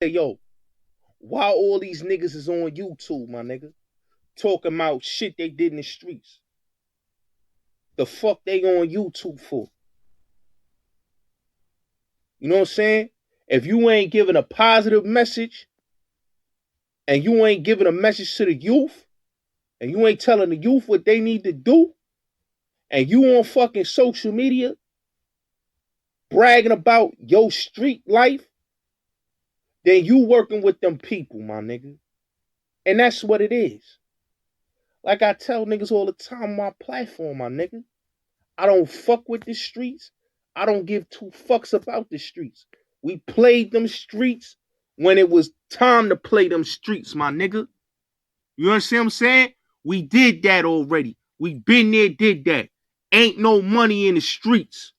Hey, yo, why all these niggas is on YouTube, my nigga? Talking about shit they did in the streets. The fuck they on YouTube for? You know what I'm saying? If you ain't giving a positive message and you ain't giving a message to the youth and you ain't telling the youth what they need to do and you on fucking social media bragging about your street life, then you working with them people, my nigga. And that's what it is. Like I tell niggas all the time on my platform, my nigga. I don't fuck with the streets. I don't give two fucks about the streets. We played them streets when it was time to play them streets, my nigga. You understand what I'm saying? We did that already. We been there, did that. Ain't no money in the streets.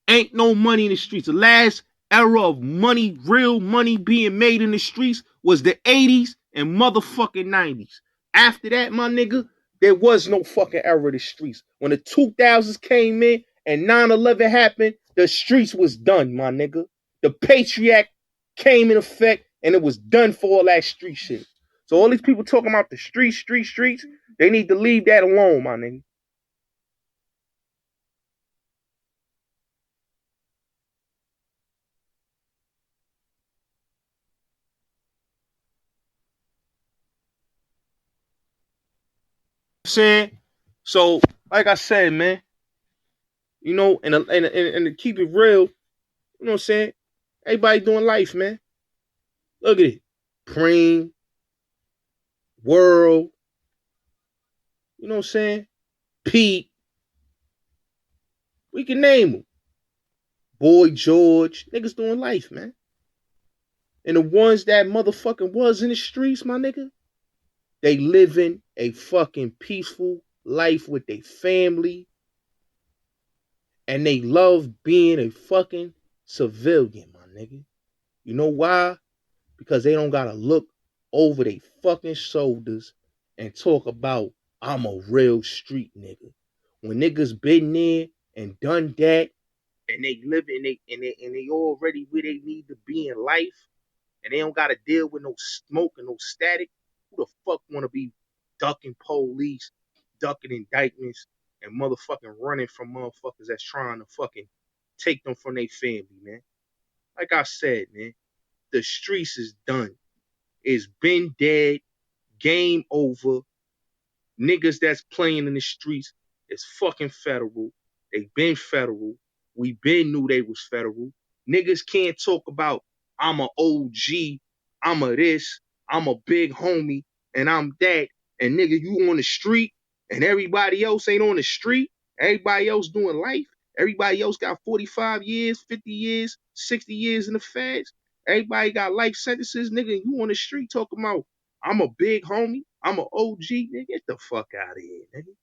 Ain't no money in the streets. The last era of money, real money being made in the streets was the 80s and motherfucking 90s. After that, my nigga, there was no fucking era of the streets. When the 2000s came in and 9/11 happened, the streets was done, my nigga. The Patriot Act came in effect and it was done for all that street shit. So all these people talking about the streets, they need to leave that alone, my nigga. Saying so, like I said, man, and to keep it real, you know what I'm saying? Everybody doing life, man. Look at it. Preem, World, you know what I'm saying? Pete, we can name them. Boy George, niggas doing life, man. And the ones that motherfucking was in the streets, my nigga, they living a fucking peaceful life with their family, and they love being a fucking civilian, my nigga. You know why? Because they don't gotta look over their fucking shoulders and talk about I'm a real street nigga. When niggas been there and done that, and they live and they already where they need to be in life, and they don't gotta deal with no smoke and no static. Who the fuck wanna be ducking police, ducking indictments, and motherfucking running from motherfuckers that's trying to fucking take them from their family, man? Like I said, man, the streets is done. It's been dead. Game over. Niggas that's playing in the streets is fucking federal. They been federal. We been knew they was federal. Niggas can't talk about I'm a OG, I'm a this, I'm a big homie, and I'm that. And nigga, you on the street and everybody else ain't on the street. Everybody else doing life. Everybody else got 45 years, 50 years, 60 years in the feds. Everybody got life sentences, nigga. You on the street talking about I'm a big homie. I'm an OG, nigga. Get the fuck out of here, nigga.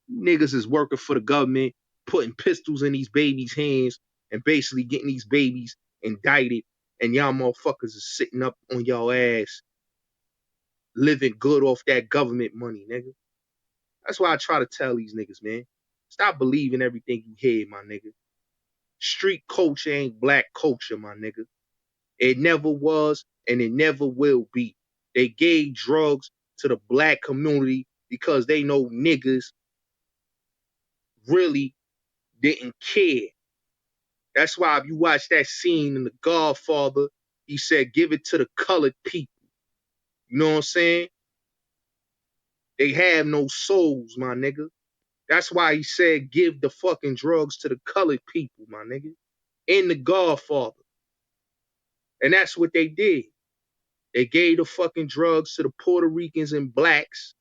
Niggas is working for the government, putting pistols in these babies' hands and basically getting these babies indicted. And y'all motherfuckers is sitting up on y'all ass, living good off that government money, nigga. That's why I try to tell these niggas, man. Stop believing everything you hear, my nigga. Street culture ain't black culture, my nigga. It never was and it never will be. They gave drugs to the black community because they know niggas really didn't care. That's why if you watch that scene in The Godfather, he said, give it to the colored people. You know what I'm saying? They have no souls, my nigga. That's why he said, give the fucking drugs to the colored people, my nigga. In The Godfather. And that's what they did. They gave the fucking drugs to the Puerto Ricans and blacks.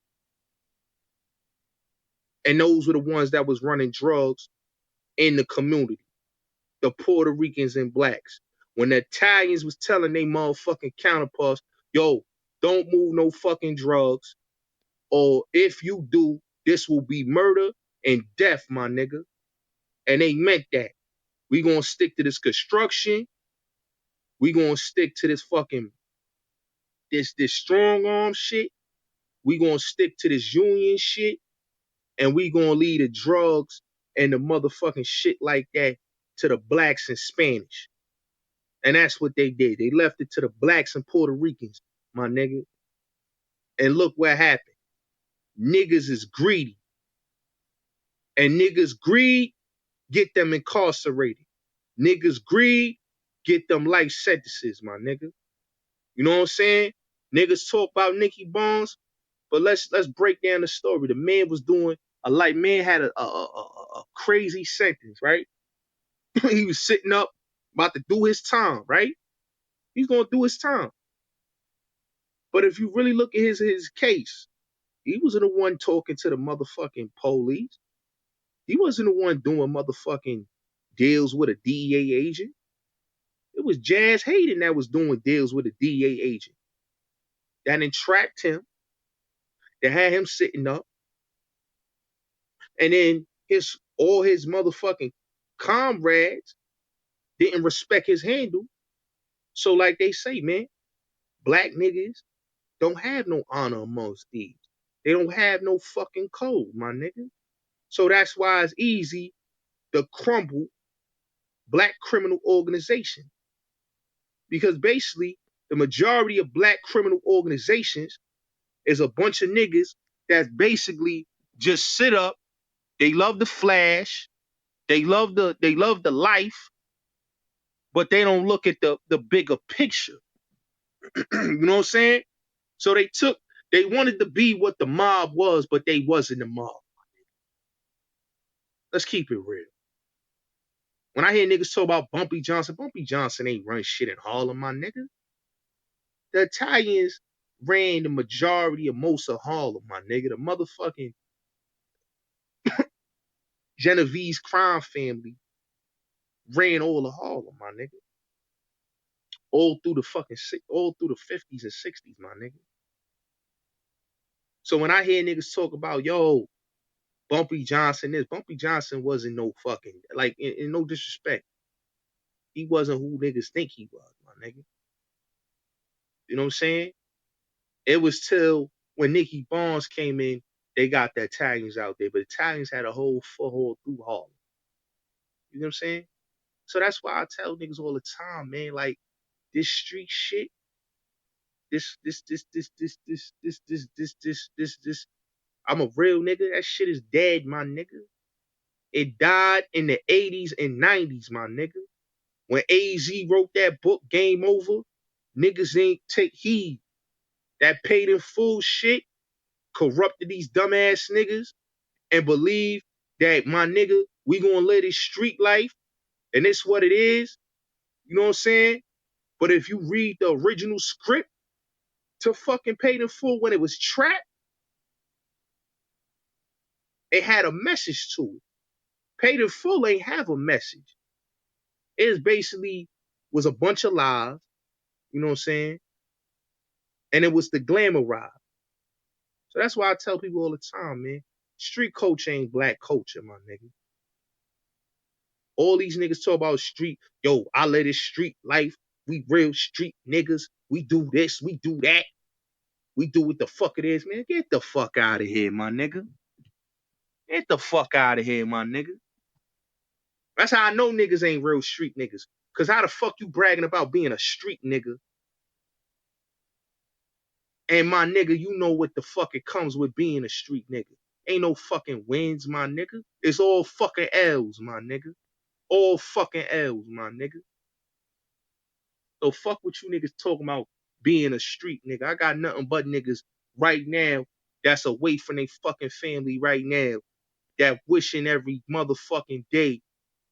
And those were the ones that was running drugs in the community. The Puerto Ricans and blacks. When the Italians was telling they motherfucking counterparts, yo, don't move no fucking drugs, or if you do, this will be murder and death, my nigga. And they meant that. We gonna stick to this construction. We gonna stick to this fucking this strong arm shit. We gonna stick to this union shit, and we gonna leave the drugs and the motherfucking shit like that to the blacks and Spanish. And that's what they did. They left it to the blacks and Puerto Ricans, my nigga. And look what happened. Niggas is greedy. And niggas greed get them incarcerated. Niggas greed get them life sentences, my nigga. You know what I'm saying? Niggas talk about Nicky Barnes, but let's break down the story. The man was doing man had a crazy sentence, right? He was sitting up about to do his time, right? He's gonna do his time. But if you really look at his case, he wasn't the one talking to the motherfucking police. He wasn't the one doing motherfucking deals with a DEA agent. It was Jazz Hayden that was doing deals with a DEA agent. That entrapped him, that had him sitting up. And then all his motherfucking comrades didn't respect his handle. So like they say, man, black niggas don't have no honor amongst thieves. They don't have no fucking code, my nigga. So that's why it's easy to crumble black criminal organization. Because basically, the majority of black criminal organizations is a bunch of niggas that basically just sit up. They love the flash. They love the life, but they don't look at the bigger picture. You know what I'm saying? So they wanted to be what the mob was, but they wasn't the mob. Let's keep it real. When I hear niggas talk about Bumpy Johnson ain't run shit in Harlem, my nigga. The Italians ran the majority of most of Harlem, my nigga. The motherfucking Genovese crime family ran all of Harlem, my nigga. All through the 50s and 60s, my nigga. So when I hear niggas talk about, yo, Bumpy Johnson wasn't no fucking, like, in no disrespect. He wasn't who niggas think he was, my nigga. You know what I'm saying? It was till when Nicky Barnes came in, they got the Italians out there, but Italians had a whole foothold through Harlem. You know what I'm saying? So that's why I tell niggas all the time, man, like, this street shit, this, I'm a real nigga. That shit is dead, my nigga. It died in the 80s and 90s, my nigga. When AZ wrote that book, Game Over, niggas ain't take heed. That paid in full shit corrupted these dumbass niggas and believe that, my nigga, we gonna live this street life and it's what it is. You know what I'm saying? But if you read the original script to fucking Paid in Full when it was Trap, it had a message to it. Paid in Full ain't have a message. It basically was a bunch of lies, you know what I'm saying? And it was the glamour ride. So that's why I tell people all the time, man, street culture ain't black culture, my nigga. All these niggas talk about street, yo, I live this street life. We real street niggas. We do this, we do that. We do what the fuck it is, man. Get the fuck out of here, my nigga. Get the fuck out of here, my nigga. That's how I know niggas ain't real street niggas. Cause how the fuck you bragging about being a street nigga? And my nigga, you know what the fuck it comes with being a street nigga. Ain't no fucking wins, my nigga. It's all fucking L's, my nigga. All fucking L's, my nigga. So fuck what you niggas talking about being a street nigga. I got nothing but niggas right now that's away from their fucking family right now that wishing every motherfucking day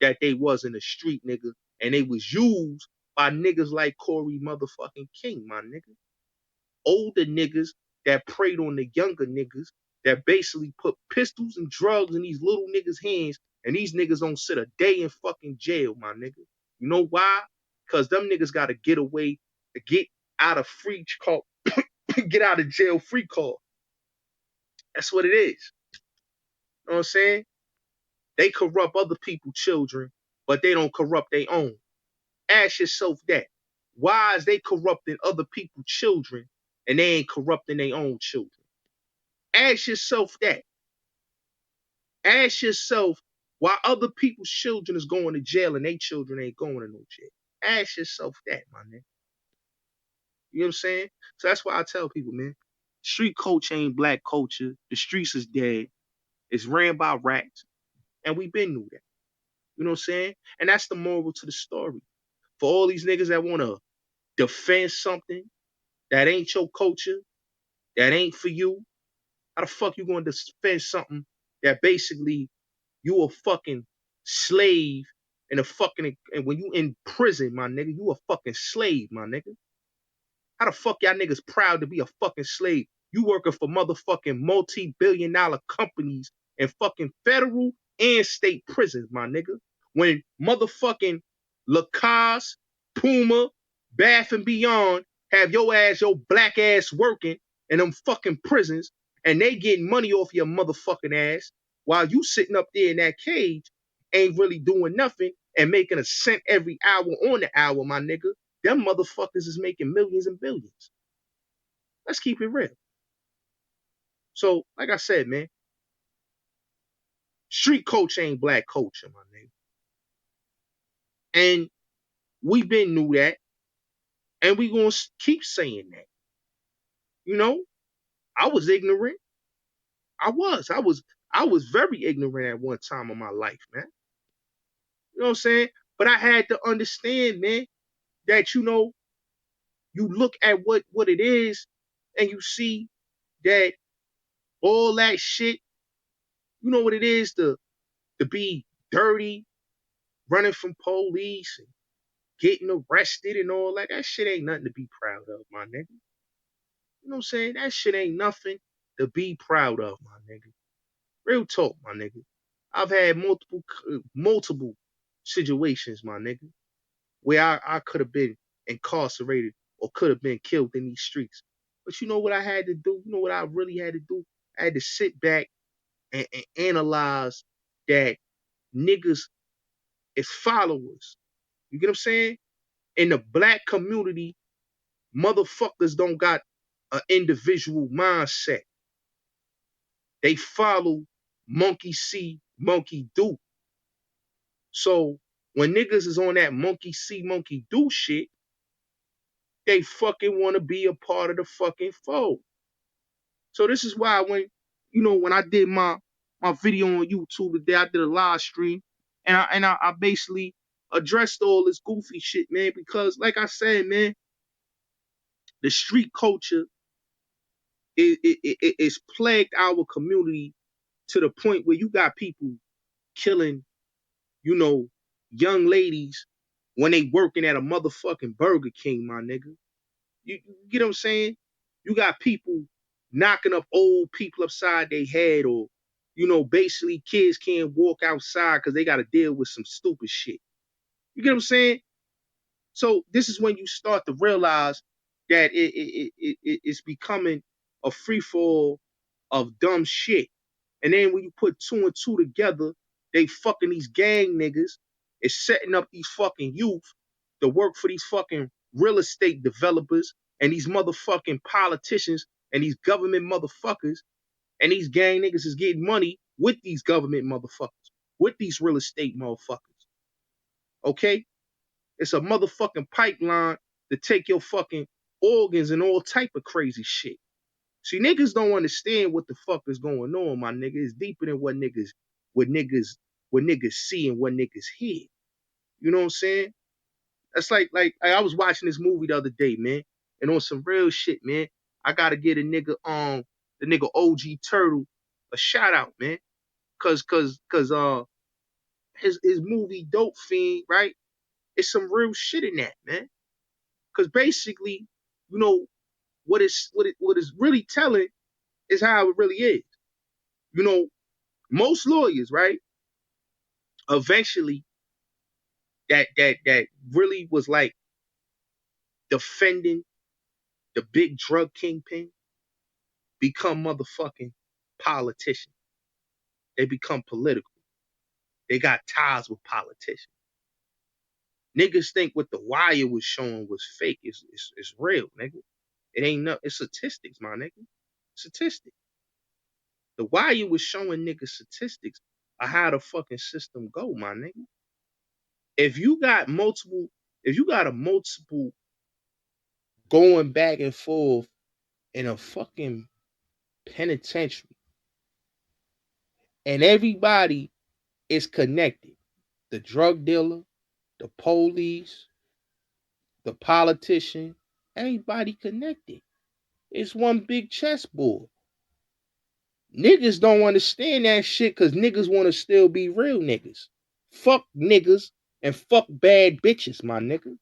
that they wasn't a street nigga and they was used by niggas like Corey motherfucking King, my nigga. Older niggas that preyed on the younger niggas that basically put pistols and drugs in these little niggas' hands, and these niggas don't sit a day in fucking jail, my nigga. You know why? Because them niggas got to get away, to get out of free call, get out of jail free call. That's what it is. You know what I'm saying? They corrupt other people's children, but they don't corrupt their own. Ask yourself that. Why is they corrupting other people's children and they ain't corrupting their own children? Ask yourself that. Ask yourself While other people's children is going to jail and their children ain't going to no jail. Ask yourself that, my nigga. You know what I'm saying? So that's why I tell people, man, street culture ain't black culture. The streets is dead. It's ran by rats. And we been knew that. You know what I'm saying? And that's the moral to the story. For all these niggas that want to defend something that ain't your culture, that ain't for you, how the fuck you going to defend something that basically you a fucking slave and and when you in prison, my nigga, you a fucking slave, my nigga. How the fuck y'all niggas proud to be a fucking slave? You working for motherfucking multi-billion-dollar companies in fucking federal and state prisons, my nigga. When motherfucking Lacoste, Puma, Bath and Beyond have your black ass working in them fucking prisons and they getting money off your motherfucking ass while you sitting up there in that cage ain't really doing nothing and making a cent every hour on the hour, my nigga. Them motherfuckers is making millions and billions. Let's keep it real. So, like I said, man, street culture ain't black culture, my nigga. And we been knew that, and we gonna keep saying that. You know, I was ignorant. I was very ignorant at one time of my life, man. You know what I'm saying? But I had to understand, man, that you look at what it is, and you see that all that shit, you know what it is to be dirty, running from police and getting arrested and all that. That shit ain't nothing to be proud of, my nigga. You know what I'm saying? That shit ain't nothing to be proud of, my nigga. Real talk, my nigga. I've had multiple situations, my nigga, where I could have been incarcerated or could have been killed in these streets. But you know what I had to do? You know what I really had to do? I had to sit back and analyze that niggas is followers. You get what I'm saying? In the black community, motherfuckers don't got an individual mindset. They follow monkey see, monkey do. So when niggas is on that monkey see, monkey do shit, they fucking want to be a part of the fucking fold. So this is why when I did my video on YouTube today, I did a live stream and I basically addressed all this goofy shit, man, because like I said, man, the street culture it's plagued our community to the point where you got people killing, you know, young ladies when they working at a motherfucking Burger King, my nigga. You get what I'm saying? You got people knocking up old people upside their head, or, basically kids can't walk outside because they got to deal with some stupid shit. You get what I'm saying? So this is when you start to realize that it's becoming a free fall of dumb shit. And then when you put two and two together, they fucking these gang niggas is setting up these fucking youth to work for these fucking real estate developers and these motherfucking politicians and these government motherfuckers. And these gang niggas is getting money with these government motherfuckers, with these real estate motherfuckers. Okay? It's a motherfucking pipeline to take your fucking organs and all type of crazy shit. See, niggas don't understand what the fuck is going on, my nigga. It's deeper than what niggas see and what niggas hear. You know what I'm saying? That's like I was watching this movie the other day, man, and on some real shit, man. I gotta get a nigga the nigga OG Turtle a shout out, man, cause his movie Dope Fiend, right? It's some real shit in that, man. Cause basically, you know, what is really telling is how it really is. You know, most lawyers, right? Eventually, that really was like defending the big drug kingpin become motherfucking politicians. They become political. They got ties with politicians. Niggas think what the wire was showing was fake. It's real, nigga. It ain't no. It's statistics, my nigga. Statistics. The wire was showing niggas statistics of how the fucking system go, my nigga. If you got multiple, if you got a multiple going back and forth in a fucking penitentiary and everybody is connected, the drug dealer, the police, the politician, everybody connected. It's one big chessboard. Niggas don't understand that shit because niggas want to still be real niggas. Fuck niggas and fuck bad bitches, my nigga.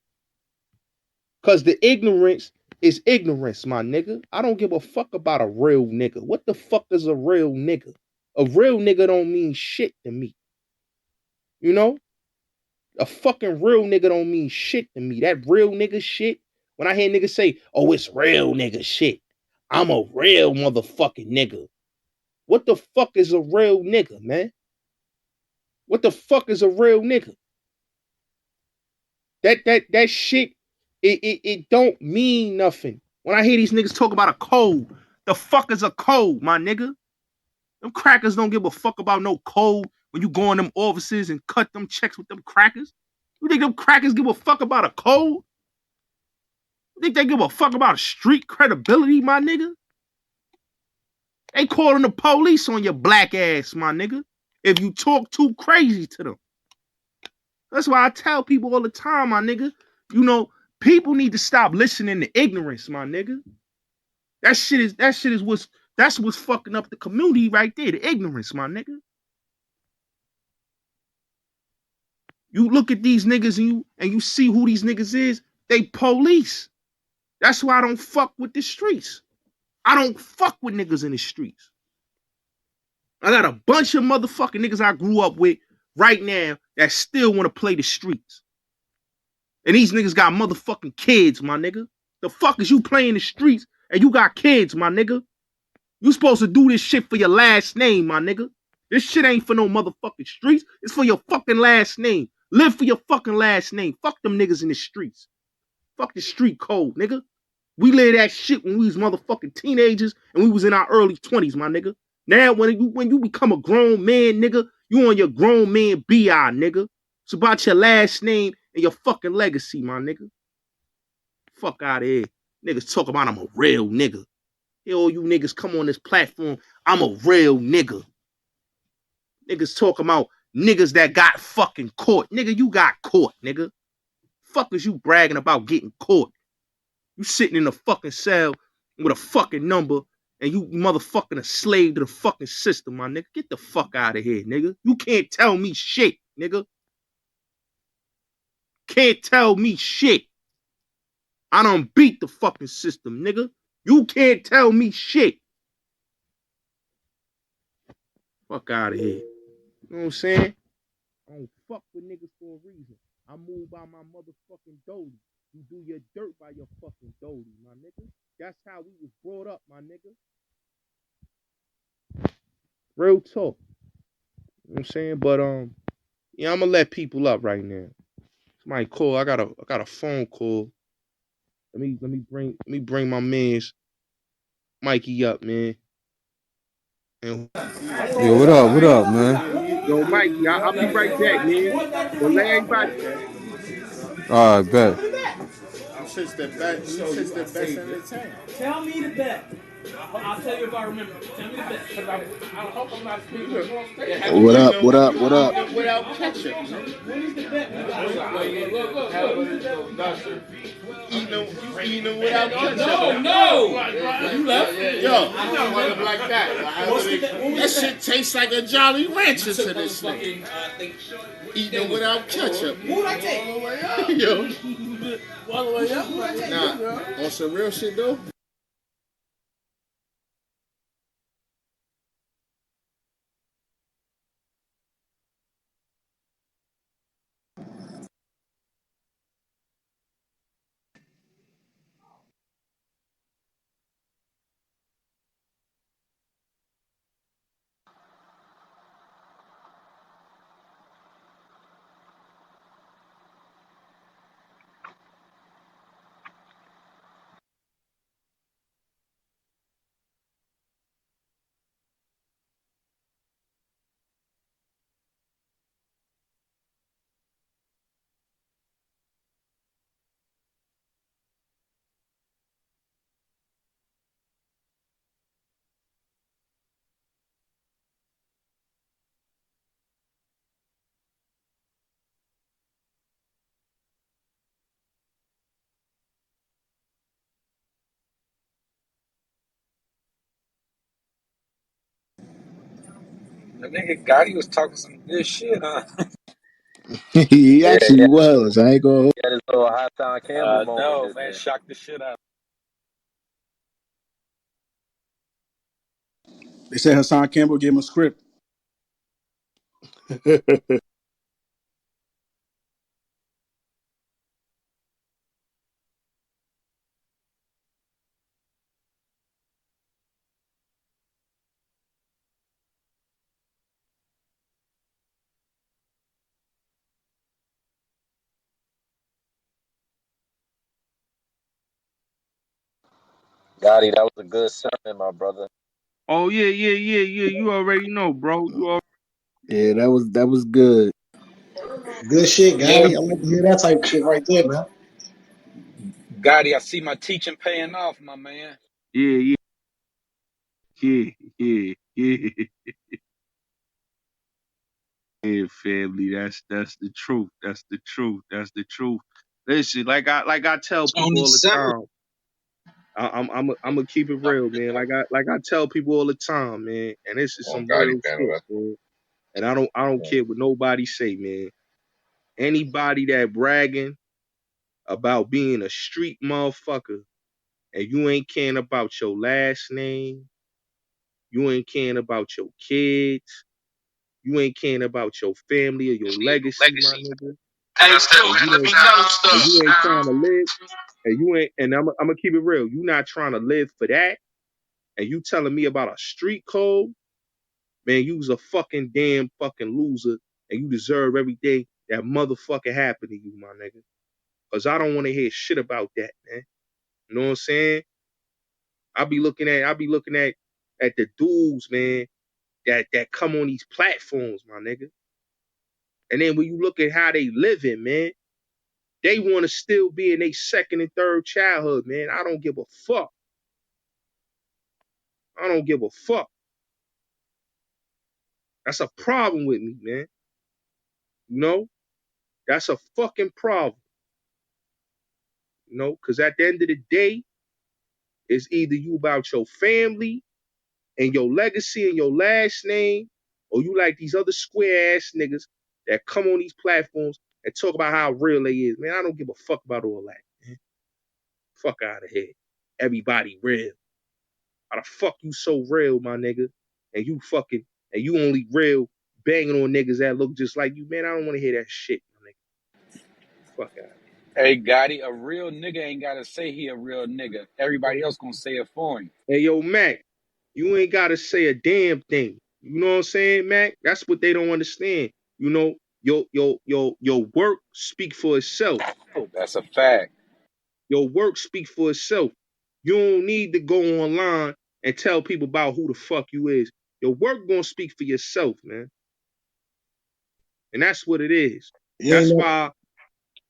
Because the ignorance is ignorance, my nigga. I don't give a fuck about a real nigga. What the fuck is a real nigga? A real nigga don't mean shit to me. You know? A fucking real nigga don't mean shit to me. That real nigga shit, when I hear niggas say, oh, it's real nigga shit. I'm a real motherfucking nigga. What the fuck is a real nigga, man? What the fuck is a real nigga? That shit, it don't mean nothing. When I hear these niggas talk about a code, the fuck is a code, my nigga? Them crackers don't give a fuck about no code when you go in them offices and cut them checks with them crackers. You think them crackers give a fuck about a code? You think they give a fuck about street credibility, my nigga? They calling the police on your black ass, my nigga, if you talk too crazy to them. That's why I tell people all the time, my nigga, you know, people need to stop listening to ignorance, my nigga. That shit is what's fucking up the community right there, the ignorance, my nigga. You look at these niggas and you see who these niggas is, they police. That's why I don't fuck with the streets. I don't fuck with niggas in the streets. I got a bunch of motherfucking niggas I grew up with right now that still want to play the streets. And these niggas got motherfucking kids, my nigga. The fuck is you playing the streets and you got kids, my nigga? You supposed to do this shit for your last name, my nigga. This shit ain't for no motherfucking streets. It's for your fucking last name. Live for your fucking last name. Fuck them niggas in the streets. Fuck the street code, nigga. We lived that shit when we was motherfucking teenagers and we was in our early 20s, my nigga. Now, when you become a grown man, nigga, you on your grown man BI, nigga. It's about your last name and your fucking legacy, my nigga. Fuck out of here. Niggas talk about I'm a real nigga. Hey, all you niggas come on this platform, I'm a real nigga. Niggas talking about niggas that got fucking caught. Nigga, you got caught, nigga. Fuck is you bragging about getting caught? You sitting in a fucking cell with a fucking number and you motherfucking a slave to the fucking system, my nigga. Get the fuck out of here, nigga. You can't tell me shit, nigga. Can't tell me shit. I done beat the fucking system, nigga. You can't tell me shit. Fuck out of here. You know what I'm saying? I don't fuck with niggas for a reason. I move by my motherfucking dolly. You do your dirt by your fucking dolly, my nigga. That's how we was brought up, my nigga. Real talk. You know what I'm saying? But yeah, I'm gonna let people up right now. Somebody call. I got a phone call. Let me bring my man's Mikey up, man. And Yo, what up, man? yo, Mikey, I'll be right back, man. But let everybody. All right, bet. The best in the town. Tell me the bet. I'll tell you if I remember. Tell me the bet. I hope I'm not speaking wrong state. What up? What up? What up? Without ketchup. When is the bet? Look. You eating them without ketchup. No. You left. Yo, I don't want them like that. That shit tastes like a Jolly Rancher to this thing. Eating them without ketchup. Who'd I take? Yo, All the way up. nah, on some real shit though. The nigga Gotti was talking some good shit, huh? He Yeah, actually was. I ain't gonna. he had his little Hassan Campbell moment No, just man, then. shocked the shit out. They said Hassan Campbell gave him a script. Gotti, that was a good sermon, my brother. Oh yeah. You already know, bro. Yeah, that was good. Good shit, Yeah, Gotti. I like to hear that type of shit right there, man. Gotti, I see my teaching paying off, my man. Yeah, yeah. Yeah, family. That's the truth. That's the truth. That's the truth. Listen, like I tell people Tony all the Seven. time. I'm gonna keep it real, man. Like I tell people all the time, man. And this is On some Gotti real panel. shit, That's man. And I don't care what nobody say, man. Anybody that bragging about being a street motherfucker and you ain't caring about your last name, you ain't caring about your kids, you ain't caring about your family or your legacy, my nigga, Hey, still and man, you let ain't me know and stuff. you ain't trying to live, and you ain't, and I'm gonna keep it real. You not trying to live for that, and you telling me about a street code, man? You's a fucking damn fucking loser, and you deserve everything that motherfucker happened to you, my nigga. Cause I don't want to hear shit about that, man. You know what I'm saying? I be looking at the dudes, man, that come on these platforms, my nigga. And then when you look at how they living, man, they want to still be in their second and third childhood, man. I don't give a fuck. I don't give a fuck. That's a problem with me, man. You know? That's a fucking problem. You know? Because at the end of the day, it's either you about your family and your legacy and your last name, or you like these other square ass niggas that come on these platforms and talk about how real they is. Man, I don't give a fuck about all that, man. Fuck out of here. Everybody real. How the fuck you so real, my nigga? And you only real banging on niggas that look just like you, man. I don't want to hear that shit, my nigga. Fuck out. Hey, Gotti, a real nigga ain't gotta say he a real nigga. Everybody else gonna say it for him. Hey, yo, Mac, you ain't gotta say a damn thing. You know what I'm saying, Mac? That's what they don't understand. You know, your work speak for itself. That's a fact. Your work speak for itself. You don't need to go online and tell people about who the fuck you is. Your work gonna speak for yourself, man. And that's what it is. You ain't That's never, why.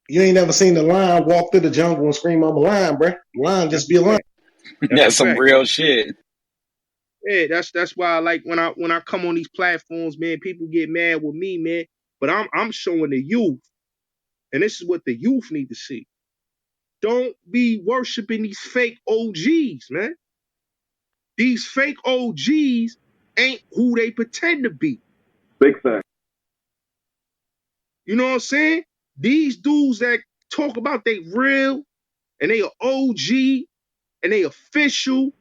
you ain't never seen the lion walk through the jungle and scream, "I'm a lion, bruh." Lion That's just be a a lion. fact. That's a That's some fact. real shit. Yeah, that's why I like when I come on these platforms, man, people get mad with me, man. But I'm showing the youth, and this is what the youth need to see. Don't be worshiping these fake OGs, man. These fake OGs ain't who they pretend to be. Big fact. You know what I'm saying? These dudes that talk about they real and they are OG and they official,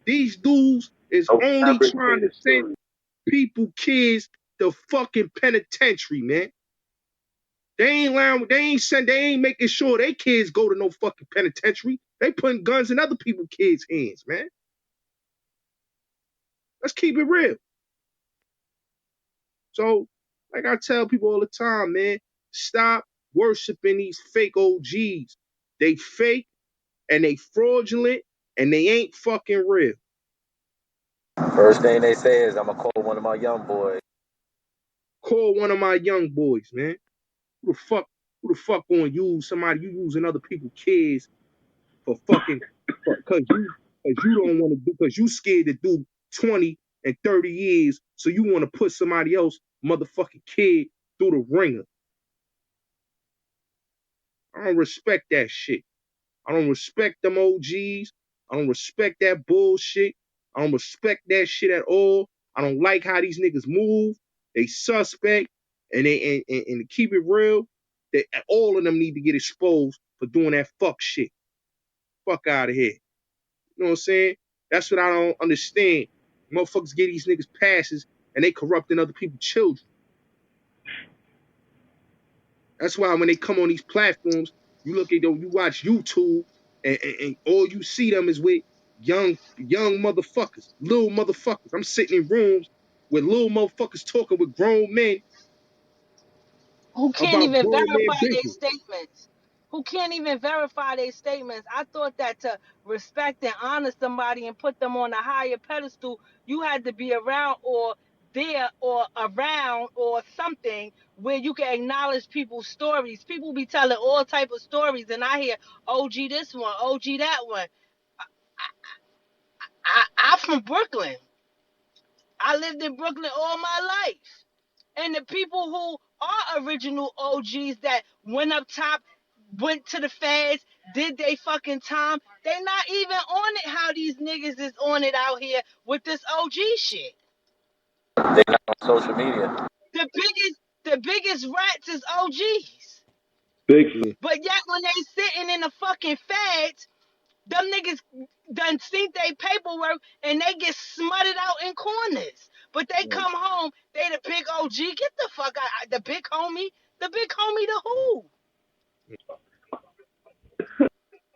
these dudes is No only trying to fabricated send story. people, kids, the fucking penitentiary, man. They ain't lying, they ain't making sure they kids go to no fucking penitentiary. They putting guns in other people's kids' hands, man. Let's keep it real. So, like I tell people all the time, man, stop worshiping these fake OGs. They fake and they fraudulent and they ain't fucking real. First thing they say is, I'm gonna call one of my young boys. Call one of my young boys, man. Who the fuck gonna use somebody you using other people's kids for fucking cause you don't want to do cause you scared to do 20 and 30 years, so you want to put somebody else motherfucking kid through the ringer. I don't respect that shit. I don't respect them OGs. I don't respect that bullshit. I don't respect that shit at all. I don't like how these niggas move. They suspect, and and to keep it real, they all of them need to get exposed for doing that fuck shit. Fuck out of here. You know what I'm saying? That's what I don't understand. Motherfuckers get these niggas passes and they corrupting other people's children. That's why when they come on these platforms, you look at them, you watch YouTube, and all you see them is with young motherfuckers, little motherfuckers. I'm sitting in rooms with little motherfuckers talking with grown men Who can't about even grown man verify their business. statements. Who can't even verify their statements. I thought that to respect and honor somebody and put them on a higher pedestal, you had to be around or there or around or something where you can acknowledge people's stories. People be telling all type of stories, and I hear OG this one, OG that one. I'm from Brooklyn. I lived in Brooklyn all my life. And the people who are original OGs that went up top, went to the feds, did they fucking time, they not even on it how these niggas is on it out here with this OG shit. They not on social media. The biggest rats is OGs. Big Yeah. But yet when they sitting in the fucking feds, them niggas done seen they paperwork and they get smutted out in corners. But they come home, they the big OG. Get the fuck out. The big homie. The big homie to who? Because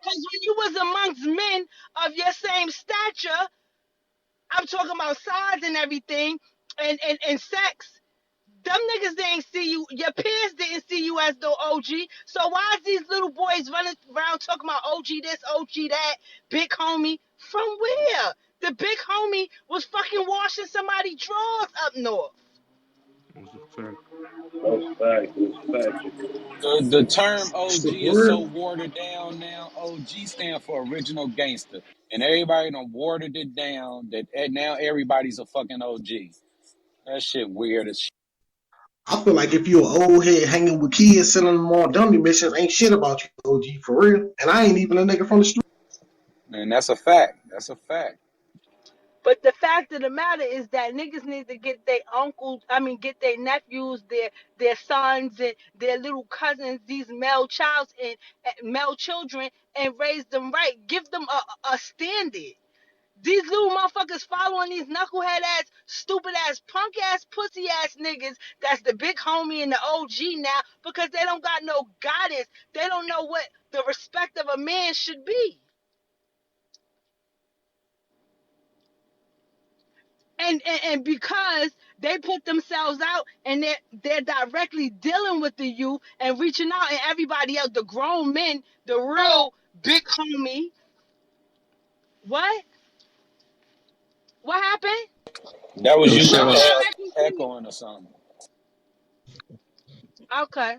when you was amongst men of your same stature, I'm talking about size and everything, and sex, them niggas didn't see you. Your peers didn't see you as the OG. So why is these little boys running around talking about OG this, OG that, big homie? From where? The big homie was fucking washing somebody's drawers up north. That's a fact. Those facts. Those facts. The term OG Shit, is for so real. watered down now. OG stand for original gangster, and everybody done watered it down that now everybody's a fucking OG. That shit weird as shit. I feel like if you're an old head hanging with kids, sending them on dummy missions, ain't shit about you, OG, for real. And I ain't even a nigga from the street. And that's a fact. That's a fact. But the fact of the matter is that niggas need to get their uncles, get their nephews, their sons, and their little cousins, these male children, and raise them right. Give them a standard. These little motherfuckers following these knucklehead ass, stupid ass, punk ass, pussy ass niggas. That's the big homie and the OG now because they don't got no guidance. They don't know what the respect of a man should be. And because they put themselves out and they're directly dealing with the youth and reaching out and everybody else, the grown men, the real big homie. What? What happened? That was Yo, you shout kind of out. Y'all acting crazy. echoing or something. Okay.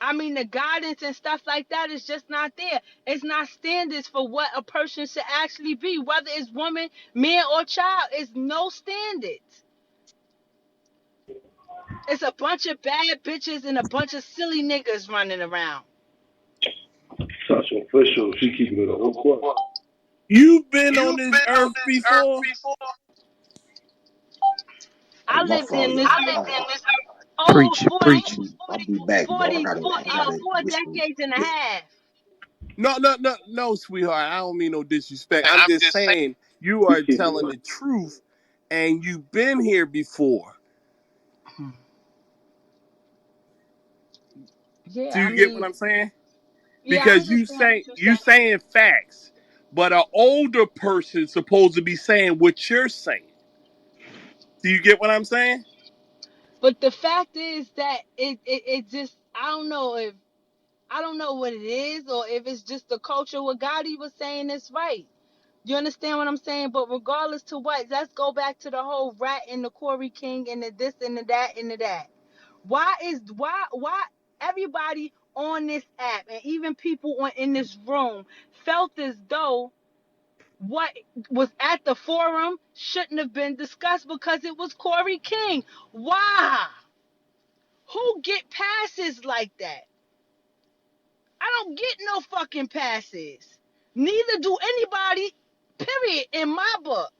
The guidance and stuff like that is just not there. It's not standards for what a person should actually be, whether it's woman, man, or child. It's no standards. It's a bunch of bad bitches and a bunch of silly niggas running around. Such official. She keeping it a whole buck. You've been on this earth before. I My lived fault, in this y'all. earth over Preaching, 40, preaching. I'll be back, bro. I gotta 4 listen. decades and a half. No, sweetheart. I don't mean no disrespect. I'm just saying you are telling the truth, and you've been here before. Yeah, Do you get what I'm saying? yeah, I Because understand what you're you saying. saying facts, but an older person supposed to be saying what you're saying. Do you get what I'm saying? But the fact is that it just, I don't know what it is or if it's just the culture. What Gotti was saying is right. You understand what I'm saying? But regardless to what, let's go back to the whole rat and the Corey King and the this and the that and the that. Why everybody on this app and even people in this room felt as though what was at the forum shouldn't have been discussed because it was Corey King. Why? Who get passes like that? I don't get no fucking passes. Neither do anybody, period, in my book.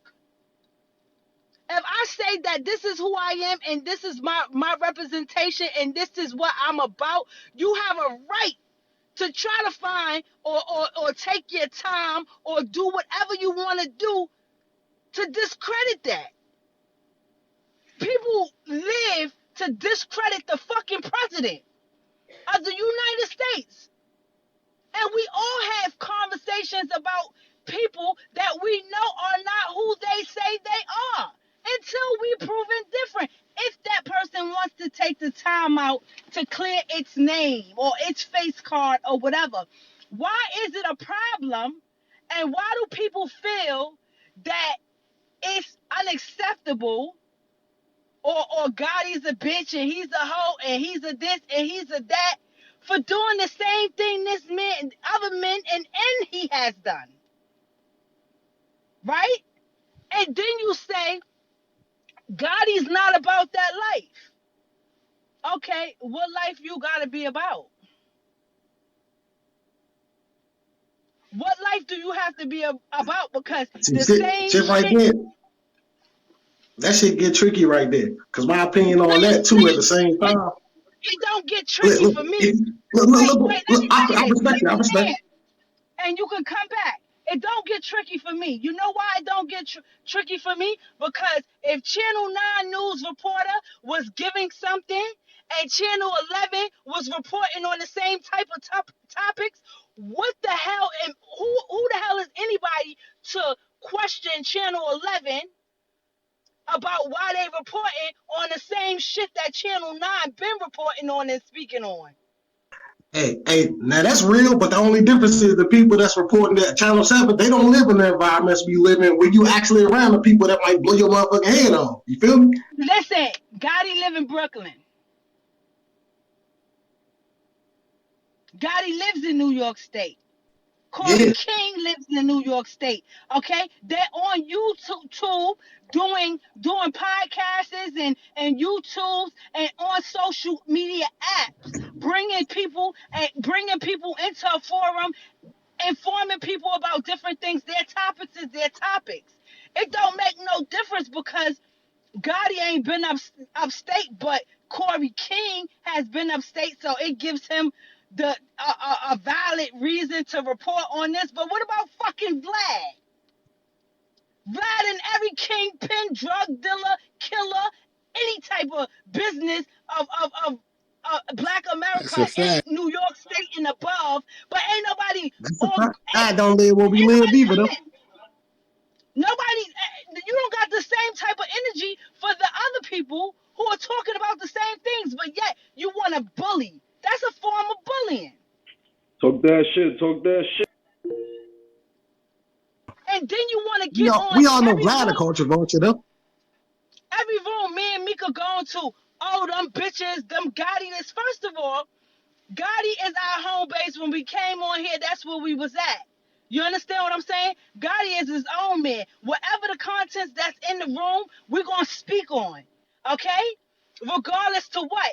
If I say that this is who I am and this is my representation and this is what I'm about, you have a right to try to find or take your time or do whatever you want to do to discredit that. People live to discredit the fucking president of the United States. And we all have conversations about people that we know are not who they say they are until we proven different. If that person wants to take the time out to clear its name or its face card or whatever, why is it a problem? And why do people feel that it's unacceptable or God is a bitch and he's a hoe and he's a this and he's a that for doing the same thing this man, other men and he has done, right? And then you say God is not about that life. Okay, what life you gotta be about? What life do you have to be about? Because See, the same shit right shit. there. That shit get tricky right there. Cause my opinion on that too. At the same It, time, it don't get look, tricky look, for me. if, Wait, let look, me I say this. respect Let you. I me respect say you. it. And you can come back. It don't get tricky for me. You know why it don't get tricky for me? Because if Channel 9 news reporter was giving something and Channel 11 was reporting on the same type of topics, what the hell and who the hell is anybody to question Channel 11 about why they reporting on the same shit that Channel 9 been reporting on and speaking on? Hey, now that's real, but the only difference is the people that's reporting that Channel 7, they don't live in the environments we live in where you actually around the people that might blow your motherfucking head off. You feel me? Listen, Gotti live in Brooklyn. Gotti lives in New York State. Corey Yeah. King lives in New York State. Okay, they're on YouTube doing podcasts and YouTubes and on social media apps, bringing people into a forum, informing people about different things. Their topics is their topics. It don't make no difference because Gotti ain't been upstate, but Corey King has been upstate, so it gives him the a valid reason to report on this. But what about fucking Vlad? Vlad and every kingpin, drug dealer, killer, any type of business of Black That's America a in fact. New York State and above, but ain't nobody That's a on, fact. I don't live where we ain't live nobody either, though. coming. Nobody, you don't got the same type of energy for the other people who are talking about the same things, but yet you want to bully. That's a form of bullying. Talk that shit. Talk that shit. And then you want to We get all, on we all know Vlad a culture vulture, though. every room me and Mika going to, oh, them bitches, them godliness. First of all, Gotti is our home base. When we came on here, that's where we was at. You understand what I'm saying? Gotti is his own man. Whatever the contents that's in the room, we're going to speak on. Okay? Regardless to what.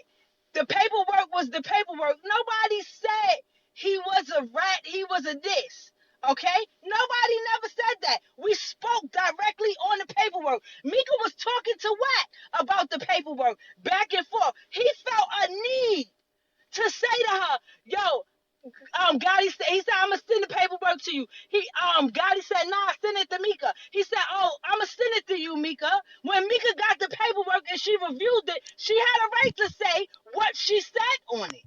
The paperwork was the paperwork. Nobody said he was a rat, he was a this. Okay? Nobody never said that. We spoke directly on the paperwork. Mika was talking to Wack about the paperwork back and forth. He felt a need to say to her, yo, Gotti said, he said, I'm gonna send the paperwork to you. Gotti said, nah, send it to Mika. He said, oh, I'm gonna send it to you, Mika. When Mika got the paperwork and she reviewed it, she had a right to say what she said on it.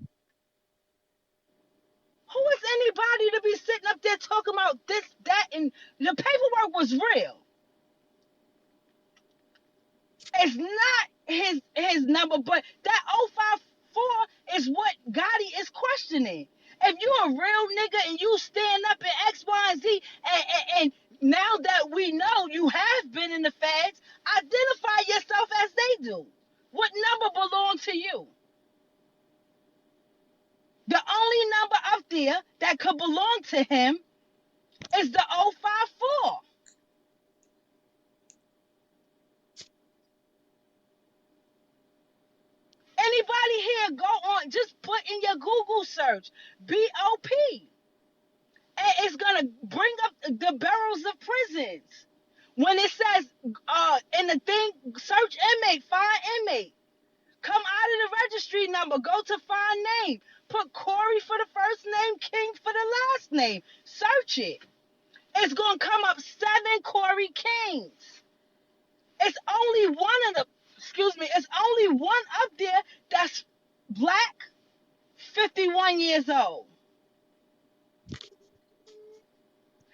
Who is anybody to be sitting up there talking about this, that, and the paperwork was real. It's not his number, but that 054 is what Gotti is questioning. If you a real nigga and you stand up in X, Y, and Z, and now that we know you have been in the feds, identify yourself as they do. What number belongs to you? The only number up there that could belong to him is the 054. Anybody here go on, just put in your Google search, BOP. And it's gonna bring up the barrels of prisons. When it says in the thing, search inmate, find inmate. Come out of the registry number, go to find name. Put Corey for the first name, King for the last name. Search it. It's gonna come up 7 Corey Kings. It's only one of the, excuse me, it's only one up there that's black, 51 years old.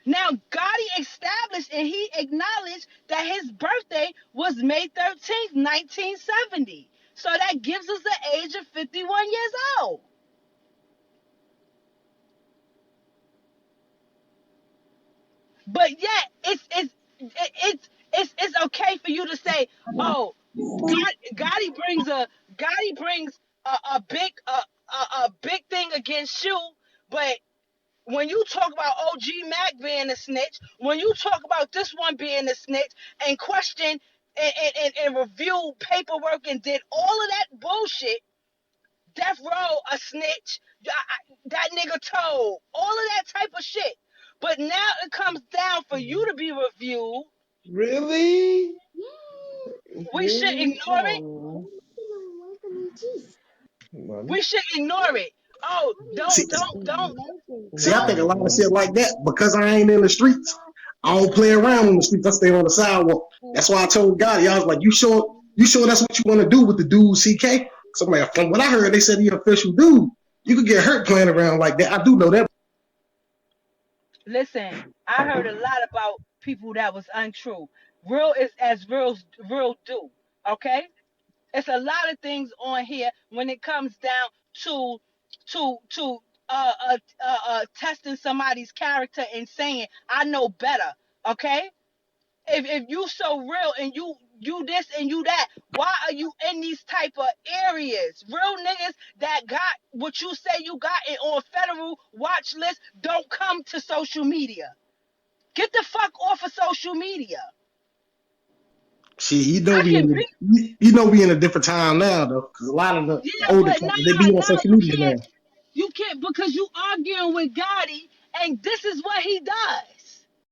Now, Gotti established and he acknowledged that his birthday was May 13th, 1970. So that gives us the age of 51 years old. But yet, it's okay for you to say, oh, Gotti brings a big thing against you, but when you talk about OG Mac being a snitch, when you talk about this one being a snitch, and question and review paperwork and did all of that bullshit, Death Row a snitch, that nigga told, all of that type of shit. But now it comes down for you to be reviewed. Really? We should ignore it. We should ignore it. Oh, See, I don't. think a lot of shit like that because I ain't in the streets. I don't play around in the streets. I stay on the sidewalk. That's why I told God, y'all was like, you sure that's what you want to do with the dude CK? So I'm like, from what I heard, they said he an official dude. You could get hurt playing around like that. I do know that. Listen, I heard a lot about people that was untrue. Real is as real do. Okay? It's a lot of things on here when it comes down to to testing somebody's character and saying I know better. Okay? If you so real and you this and you that, why are you in these type of areas? Real niggas that got what you say you got it on federal watch list don't come to social media. Get the fuck off of social media. Shit, I can be, we in a different time now though, because a lot of the yeah, older but cats, they be on social media now. you can't because you arguing with Gotti and this is what he does.